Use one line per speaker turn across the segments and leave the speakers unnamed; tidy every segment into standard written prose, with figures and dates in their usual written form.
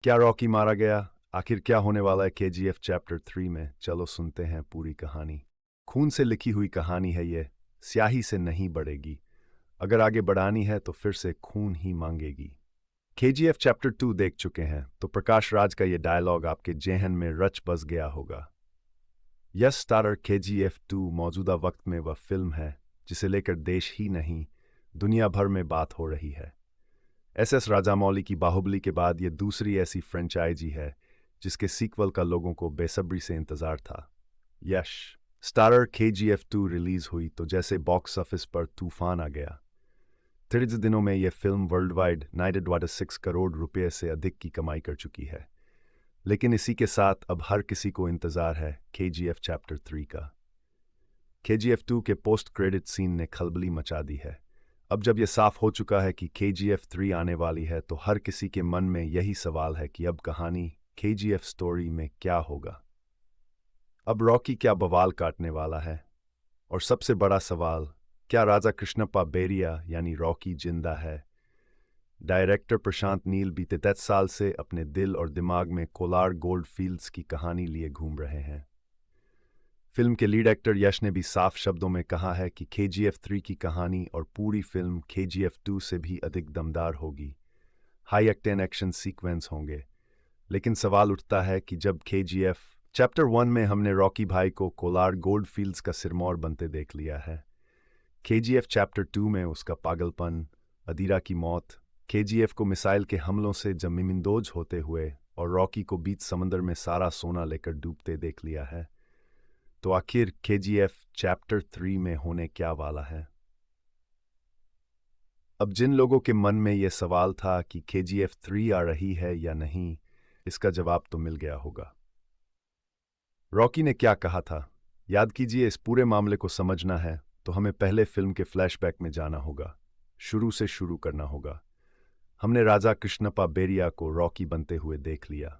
क्या रॉकी मारा गया? आखिर क्या होने वाला है केजीएफ चैप्टर 3 में? चलो सुनते हैं पूरी कहानी। खून से लिखी हुई कहानी है ये, स्याही से नहीं बढ़ेगी। अगर आगे बढ़ानी है तो फिर से खून ही मांगेगी। केजीएफ चैप्टर 2 देख चुके हैं तो प्रकाश राज का ये डायलॉग आपके जेहन में रच बस गया होगा। यस स्टारर केजीएफ 2 मौजूदा वक्त में वह फिल्म है जिसे लेकर देश ही नहीं दुनिया भर में बात हो रही है। एस राजामौली की बाहुबली के बाद ये दूसरी ऐसी फ्रेंचाइजी है जिसके सीक्वल का लोगों को बेसब्री से इंतजार था। यश स्टारर केजीएफ 2 रिलीज हुई तो जैसे बॉक्स ऑफिस पर तूफान आ गया। त्रिज दिनों में यह फिल्म वर्ल्ड वाइड 9.6 करोड़ रुपए से अधिक की कमाई कर चुकी है। लेकिन इसी के साथ अब हर किसी को इंतजार है केजीएफ चैप्टर 3 का। केजीएफ 2 के पोस्ट क्रेडिट सीन ने खलबली मचा दी है। अब जब यह साफ हो चुका है कि केजीएफ 3 आने वाली है तो हर किसी के मन में यही सवाल है कि अब कहानी केजीएफ स्टोरी में क्या होगा। अब रॉकी क्या बवाल काटने वाला है? और सबसे बड़ा सवाल, क्या राजा कृष्णप्पा बेरिया यानी रॉकी जिंदा है? डायरेक्टर प्रशांत नील बीते 10 साल से अपने दिल और दिमाग में कोलार गोल्ड फील्ड्स की कहानी लिए घूम रहे हैं। फिल्म के लीड एक्टर यश ने भी साफ शब्दों में कहा है कि केजीएफ 3 की कहानी और पूरी फिल्म केजीएफ 2 से भी अधिक दमदार होगी। हाई एक्टेन एक्शन सीक्वेंस होंगे। लेकिन सवाल उठता है कि जब केजीएफ चैप्टर 1 में हमने रॉकी भाई को कोलार गोल्ड फील्ड्स का सिरमौर बनते देख लिया है, केजीएफ चैप्टर 2 में उसका पागलपन, अदीरा की मौत, केजीएफ को मिसाइल के हमलों से जमींदोज होते हुए और रॉकी को बीच समंदर में सारा सोना लेकर डूबते देख लिया है, तो आखिर केजीएफ चैप्टर 3 में होने क्या वाला है? अब जिन लोगों के मन में यह सवाल था कि केजीएफ 3 आ रही है या नहीं, इसका जवाब तो मिल गया होगा। रॉकी ने क्या कहा था याद कीजिए। इस पूरे मामले को समझना है तो हमें पहले फिल्म के फ्लैशबैक में जाना होगा, शुरू से शुरू करना होगा। हमने राजा कृष्णप्पा बेरिया को रॉकी बनते हुए देख लिया।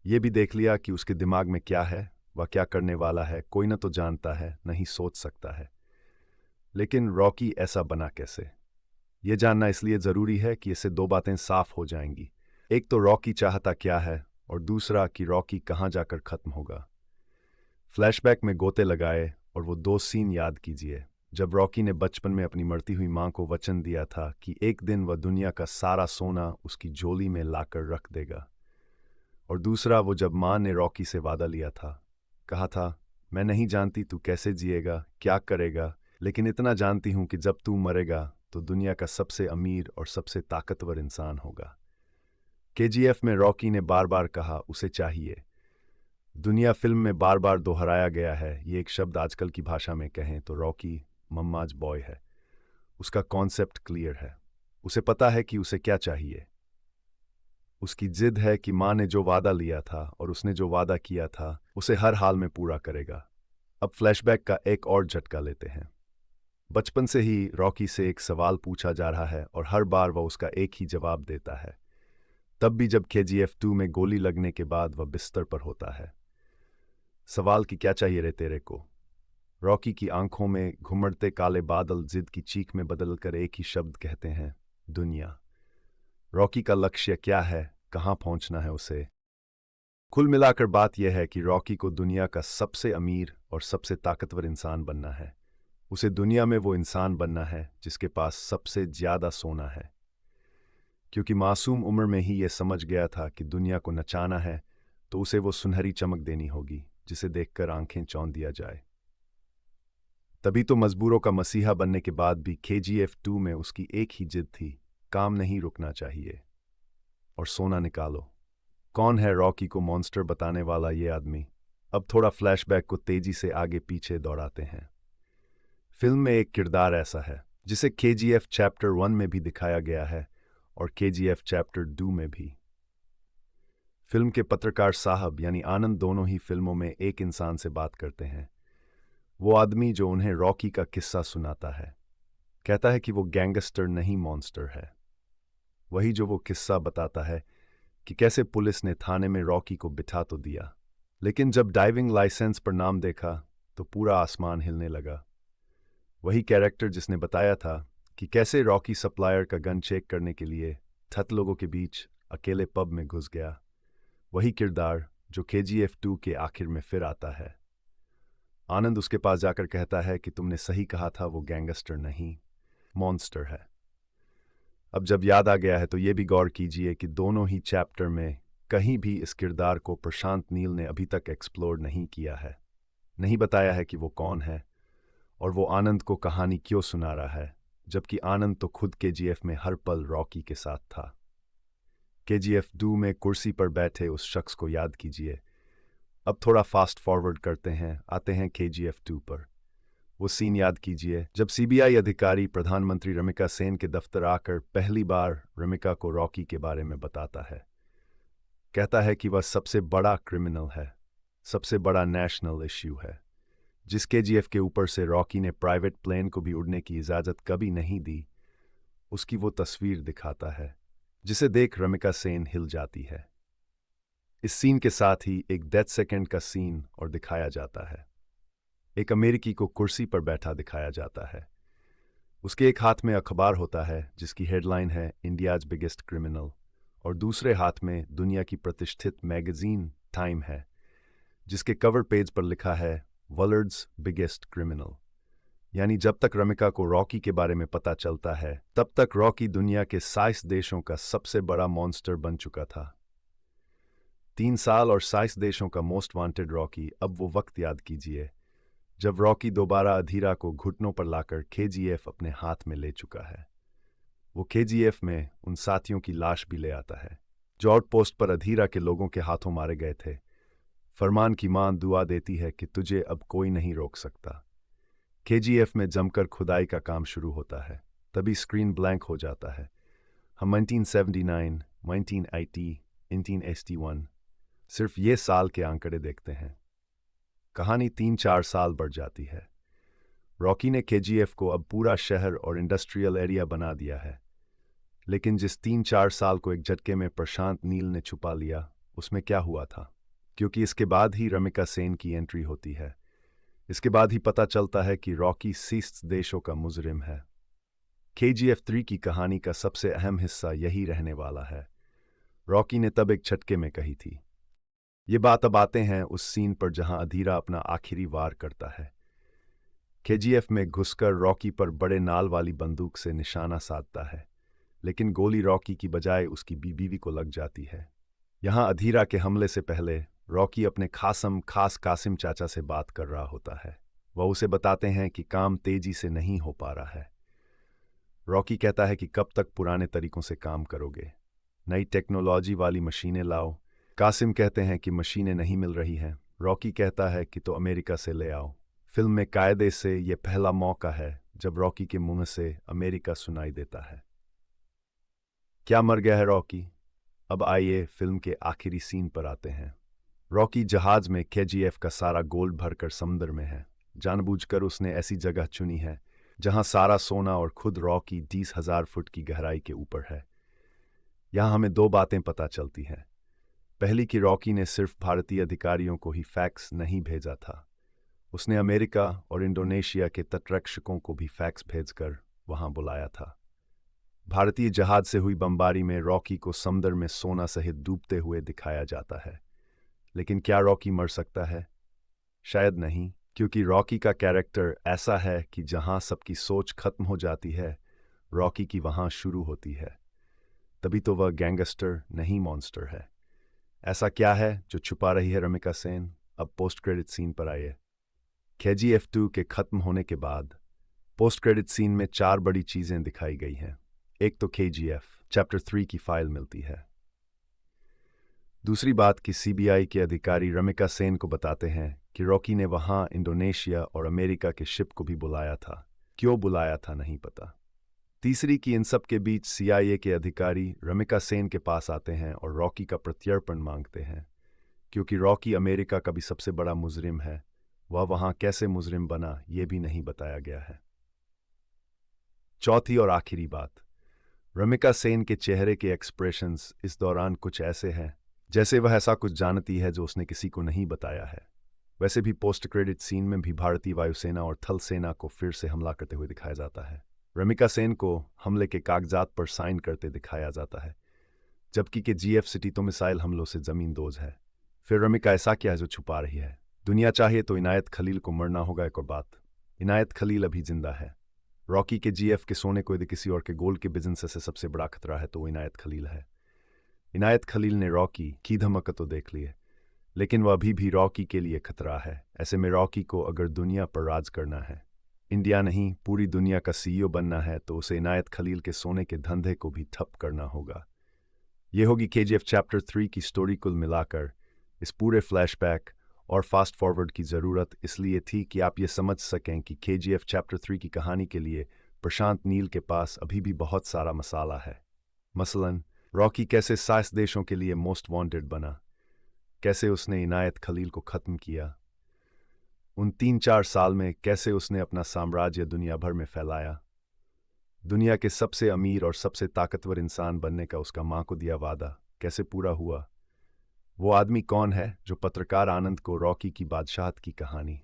ये भी देख लिया कि उसके दिमाग में क्या है, वह क्या करने वाला है, कोई न तो जानता है न ही सोच सकता है। लेकिन रॉकी ऐसा बना कैसे, यह जानना इसलिए जरूरी है कि इससे दो बातें साफ हो जाएंगी। एक तो रॉकी चाहता क्या है और दूसरा कि रॉकी कहां जाकर खत्म होगा। फ्लैशबैक में गोते लगाए और वो दो सीन याद कीजिए। जब रॉकी ने बचपन में अपनी मरती हुई मां को वचन दिया था कि एक दिन वह दुनिया का सारा सोना उसकी झोली में लाकर रख देगा, और दूसरा वो जब मां ने रॉकी से वादा लिया था, कहा था, मैं नहीं जानती तू कैसे जिएगा, क्या करेगा, लेकिन इतना जानती हूं कि जब तू मरेगा तो दुनिया का सबसे अमीर और सबसे ताकतवर इंसान होगा। केजीएफ में रॉकी ने बार बार कहा उसे चाहिए। दुनिया फिल्म में बार बार दोहराया गया है। ये एक शब्द आजकल की भाषा में कहें तो रॉकी मम्माज बॉय है। उसका कॉन्सेप्ट क्लियर है। उसे पता है कि उसे क्या चाहिए। उसकी जिद है कि मां ने जो वादा लिया था और उसने जो वादा किया था उसे हर हाल में पूरा करेगा। अब फ्लैशबैक का एक और झटका लेते हैं। बचपन से ही रॉकी से एक सवाल पूछा जा रहा है और हर बार वह उसका एक ही जवाब देता है। तब भी जब केजीएफ 2 में गोली लगने के बाद वह बिस्तर पर होता है। सवाल कि क्या चाहिए रे तेरे को। रॉकी की आंखों में घुमड़ते काले बादल जिद की चीख में बदलकर एक ही शब्द कहते हैं, दुनिया। रॉकी का लक्ष्य क्या है, कहां पहुंचना है उसे? कुल मिलाकर बात यह है कि रॉकी को दुनिया का सबसे अमीर और सबसे ताकतवर इंसान बनना है। उसे दुनिया में वो इंसान बनना है जिसके पास सबसे ज्यादा सोना है। क्योंकि मासूम उम्र में ही यह समझ गया था कि दुनिया को नचाना है तो उसे वो सुनहरी चमक देनी होगी जिसे देखकर आंखें चौंध दिया जाए। तभी तो मजबूरों का मसीहा बनने के बाद भी केजीएफ 2 में उसकी एक ही जिद थी, काम नहीं रुकना चाहिए और सोना निकालो। कौन है रॉकी को मॉन्स्टर बताने वाला ये आदमी? अब थोड़ा फ्लैशबैक को तेजी से आगे पीछे दौड़ाते हैं। फिल्म में एक किरदार ऐसा है जिसे केजीएफ चैप्टर 1 में भी दिखाया गया है और केजीएफ चैप्टर 2 में भी। फिल्म के पत्रकार साहब यानी आनंद दोनों ही फिल्मों में एक इंसान से बात करते हैं। वो आदमी जो उन्हें रॉकी का किस्सा सुनाता है, कहता है कि वो गैंगस्टर नहीं मॉन्स्टर है। वही जो वो किस्सा बताता है कि कैसे पुलिस ने थाने में रॉकी को बिठा तो दिया, लेकिन जब डाइविंग लाइसेंस पर नाम देखा तो पूरा आसमान हिलने लगा। वही कैरेक्टर जिसने बताया था कि कैसे रॉकी सप्लायर का गन चेक करने के लिए ठत लोगों के बीच अकेले पब में घुस गया। वही किरदार जो KGF 2 के आखिर में फिर आता है। आनंद उसके पास जाकर कहता है कि तुमने सही कहा था, वो गैंगस्टर नहीं, मॉन्स्टर है। अब जब याद आ गया है तो ये भी गौर कीजिए कि दोनों ही चैप्टर में कहीं भी इस किरदार को प्रशांत नील ने अभी तक एक्सप्लोर नहीं किया है, नहीं बताया है कि वो कौन है और वो आनंद को कहानी क्यों सुना रहा है, जबकि आनंद तो खुद KGF में हर पल रॉकी के साथ था। KGF 2 में कुर्सी पर बैठे उस शख्स को याद कीजिए। अब थोड़ा फास्ट फॉरवर्ड करते हैं, आते हैं KGF 2 पर। वो सीन याद कीजिए जब CBI अधिकारी प्रधानमंत्री रमिका सेन के दफ्तर आकर पहली बार रमिका को रॉकी के बारे में बताता है। कहता है कि वह सबसे बड़ा क्रिमिनल है, सबसे बड़ा नेशनल इश्यू है, जिस KGF के ऊपर से रॉकी ने प्राइवेट प्लेन को भी उड़ने की इजाज़त कभी नहीं दी, उसकी वो तस्वीर दिखाता है, जिसे देख रमिका सेन हिल जाती है। इस सीन के साथ ही एक 10 सेकंड का सीन और दिखाया जाता है। एक अमेरिकी को कुर्सी पर बैठा दिखाया जाता है। उसके एक हाथ में अखबार होता है जिसकी हेडलाइन है इंडियाज बिगेस्ट क्रिमिनल, और दूसरे हाथ में दुनिया की प्रतिष्ठित मैगजीन टाइम है, जिसके कवर पेज पर लिखा है वर्ल्ड्स बिगेस्ट क्रिमिनल। यानी जब तक रमिका को रॉकी के बारे में पता चलता है, तब तक रॉकी दुनिया के 27 देशों का सबसे बड़ा मॉन्स्टर बन चुका था। 3 साल और 27 देशों का मोस्ट वांटेड रॉकी। अब वो वक्त याद कीजिए जब रॉकी दोबारा अधीरा को घुटनों पर लाकर KGF अपने हाथ में ले चुका है। वो KGF में उन साथियों की लाश भी ले आता है जो आउटपोस्ट पर अधीरा के लोगों के हाथों मारे गए थे। फरमान की मां दुआ देती है कि तुझे अब कोई नहीं रोक सकता। KGF में जमकर खुदाई का काम शुरू होता है, तभी स्क्रीन ब्लैंक हो जाता है। हम 1979, 1980, 1981 सिर्फ ये साल के आंकड़े देखते हैं। कहानी 3-4 साल बढ़ जाती है। रॉकी ने KGF को अब पूरा शहर और इंडस्ट्रियल एरिया बना दिया है, लेकिन जिस 3-4 साल को एक झटके में प्रशांत नील ने छुपा लिया, उसमें क्या हुआ था? क्योंकि इसके बाद ही रमिका सेन की एंट्री होती है। इसके बाद ही पता चलता है कि रॉकी 30 देशों का मुजरिम है। KGF 3 की कहानी का सबसे अहम हिस्सा यही रहने वाला है। रॉकी ने तब एक झटके में कही थी। ये बात अब आते हैं उस सीन पर जहां अधीरा अपना आखिरी वार करता है। KGF में घुसकर रॉकी पर बड़े नाल वाली बंदूक से निशाना साधता है, लेकिन गोली रॉकी की बजाय उसकी बीवी को लग जाती है। यहां अधीरा के हमले से पहले रॉकी अपने खास कासिम चाचा से बात कर रहा होता है। वह उसे बताते हैं कि काम तेजी से नहीं हो पा रहा है। रॉकी कहता है कि कब तक पुराने तरीकों से काम करोगे, नई टेक्नोलॉजी वाली मशीनें लाओ। कासिम कहते हैं कि मशीनें नहीं मिल रही हैं। रॉकी कहता है कि तो अमेरिका से ले आओ। फिल्म में कायदे से यह पहला मौका है जब रॉकी के मुंह से अमेरिका सुनाई देता है। क्या मर गया है रॉकी? अब आइए फिल्म के आखिरी सीन पर आते हैं। रॉकी जहाज में KGF का सारा गोल्ड भरकर समुद्र में है। जानबूझकर उसने ऐसी जगह चुनी है जहां सारा सोना और खुद रॉकी 20,000 फुट की गहराई के ऊपर है। यहां हमें 2 बातें पता चलती हैं। पहली कि रॉकी ने सिर्फ भारतीय अधिकारियों को ही फैक्स नहीं भेजा था, उसने अमेरिका और इंडोनेशिया के तटरक्षकों को भी फैक्स भेजकर वहां बुलाया था। भारतीय जहाज से हुई बमबारी में रॉकी को समुद्र में सोना सहित डूबते हुए दिखाया जाता है। लेकिन क्या रॉकी मर सकता है? शायद नहीं, क्योंकि रॉकी का कैरेक्टर ऐसा है कि जहां सबकी सोच खत्म हो जाती है, रॉकी की वहां शुरू होती है। तभी तो वह गैंगस्टर नहीं मॉन्स्टर है। ऐसा क्या है जो छुपा रही है रमिका सेन? अब पोस्ट क्रेडिट सीन पर आइए। KGF 2 के खत्म होने के बाद पोस्ट क्रेडिट सीन में 4 बड़ी चीजें दिखाई गई हैं। एक तो KGF चैप्टर 3 की फाइल मिलती है। दूसरी बात कि CBI के अधिकारी रमिका सेन को बताते हैं कि रॉकी ने वहां इंडोनेशिया और अमेरिका के शिप को भी बुलाया था। क्यों बुलाया था नहीं पता। तीसरी कि इन सब के बीच CIA के अधिकारी रमिका सेन के पास आते हैं और रॉकी का प्रत्यर्पण मांगते हैं, क्योंकि रॉकी अमेरिका का भी सबसे बड़ा मुजरिम है। वह वहां कैसे मुजरिम बना, यह भी नहीं बताया गया है। चौथी और आखिरी बात, रमिका सेन के चेहरे के एक्सप्रेशंस इस दौरान कुछ ऐसे हैं जैसे वह ऐसा कुछ जानती है जो उसने किसी को नहीं बताया है। वैसे भी पोस्ट क्रेडिट सीन में भी भारतीय वायुसेना और थल सेना को फिर से हमला करते हुए दिखाया जाता है। रमिका सेन को हमले के कागजात पर साइन करते दिखाया जाता है। जबकि के जीएफ सिटी तो मिसाइल हमलों से जमीन दोज है। फिर रमिका ऐसा क्या है जो छुपा रही है? दुनिया चाहे तो इनायत खलील को मरना होगा। एक और बात, इनायत खलील अभी जिंदा है। रॉकी के जीएफ के सोने को यदि किसी और के गोल के बिजनेस से सबसे बड़ा खतरा है तो वो इनायत खलील है। इनायत खलील ने रॉकी की धमक तो देख ली है, लेकिन वह अभी भी रॉकी के लिए खतरा है। ऐसे में रॉकी को अगर दुनिया पर राज करना है, इंडिया नहीं पूरी दुनिया का सीईओ बनना है, तो उसे इनायत खलील के सोने के धंधे को भी ठप करना होगा। ये होगी केजीएफ चैप्टर 3 की स्टोरी। कुल मिलाकर इस पूरे फ्लैशबैक और फास्ट फॉरवर्ड की ज़रूरत इसलिए थी कि आप ये समझ सकें कि केजीएफ चैप्टर 3 की कहानी के लिए प्रशांत नील के पास अभी भी बहुत सारा मसाला है। मसलन रॉकी कैसे 7 देशों के लिए मोस्ट वांटेड बना, कैसे उसने इनायत खलील को ख़त्म किया, उन 3-4 साल में कैसे उसने अपना साम्राज्य दुनिया भर में फैलाया, दुनिया के सबसे अमीर और सबसे ताकतवर इंसान बनने का उसका मां को दिया वादा कैसे पूरा हुआ। वो आदमी कौन है जो पत्रकार आनंद को रॉकी की बादशाहत की कहानी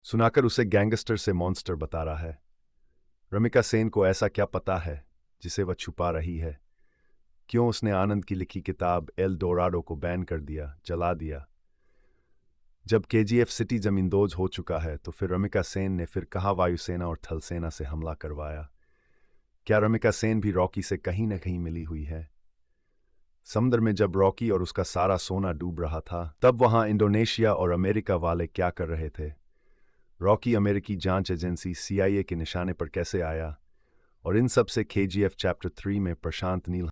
सुनाकर उसे गैंगस्टर से मॉन्स्टर बता रहा है? रमिका सेन को ऐसा क्या पता है जिसे वह छुपा रही है? क्यों उसने आनंद की लिखी किताब एल डोराडो को बैन कर दिया, जला दिया? जब केजीएफ सिटी जमींदोज हो चुका है तो फिर रमिका सेन ने फिर कहाँ वायुसेना और थल सेना से हमला करवाया? क्या रमिका सेन भी रॉकी से कहीं न कहीं मिली हुई है? समुद्र में जब रॉकी और उसका सारा सोना डूब रहा था, तब वहां इंडोनेशिया और अमेरिका वाले क्या कर रहे थे? रॉकी अमेरिकी जांच एजेंसी CIA के निशाने पर कैसे आया? और इन सब से केजीएफ चैप्टर 3 में प्रशांत नील